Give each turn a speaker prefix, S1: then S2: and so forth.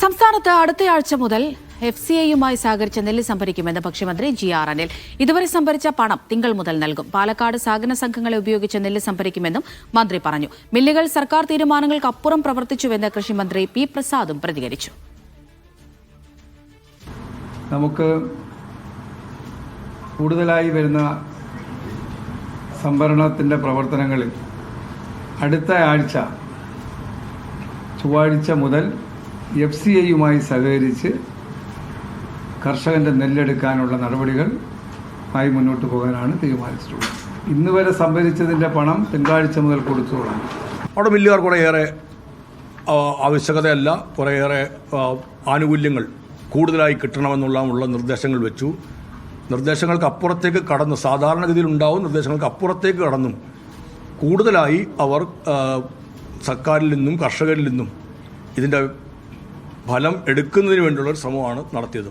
S1: സംസ്ഥാനത്ത് അടുത്തയാഴ്ച മുതൽ FCIയുമായി സഹകരിച്ച് നെല്ല് സംഭരിക്കുമെന്ന് ഭക്ഷ്യമന്ത്രി GR അനിൽ. ഇതുവരെ സംഭരിച്ച പണം തിങ്കൾ മുതൽ നൽകും. പാലക്കാട് സഹകരണ സംഘങ്ങളെ ഉപയോഗിച്ച് നെല്ല് സംഭരിക്കുമെന്നും മന്ത്രി പറഞ്ഞു. മില്ലുകൾ സർക്കാർ തീരുമാനങ്ങൾക്കപ്പുറം പ്രവർത്തിച്ചുവെന്ന് കൃഷിമന്ത്രി P. പ്രസാദും പ്രതികരിച്ചു.
S2: നമുക്ക് കൂടുതലായി വരുന്ന സംഭരണത്തിൻ്റെ പ്രവർത്തനങ്ങളിൽ അടുത്ത ആഴ്ച ചൊവ്വാഴ്ച മുതൽ FCIയുമായി സഹകരിച്ച് കർഷകൻ്റെ നെല്ലെടുക്കാനുള്ള നടപടികളുമായി മുന്നോട്ട് പോകാനാണ് തീരുമാനിച്ചിട്ടുള്ളത്. ഇന്ന് വരെ സംഭരിച്ചതിൻ്റെ പണം തിങ്കളാഴ്ച മുതൽ കൊടുത്തോളാം.
S3: അവിടെ മില്ലുകാർ കുറേയേറെ ആവശ്യകതയല്ല, കുറേയേറെ ആനുകൂല്യങ്ങൾ കൂടുതലായി കിട്ടണമെന്നുള്ള നിർദ്ദേശങ്ങൾ വെച്ചു. നിർദ്ദേശങ്ങൾക്ക് അപ്പുറത്തേക്ക് കടന്നു, സാധാരണഗതിയിൽ ഉണ്ടാവും നിർദ്ദേശങ്ങൾക്ക് അപ്പുറത്തേക്ക് കടന്നും കൂടുതലായി അവർ സർക്കാരിൽ നിന്നും കർഷകരിൽ നിന്നും ഇതിൻ്റെ ഫലം എടുക്കുന്നതിന് വേണ്ടിയുള്ള ഒരു ശ്രമമാണ് നടത്തിയത്.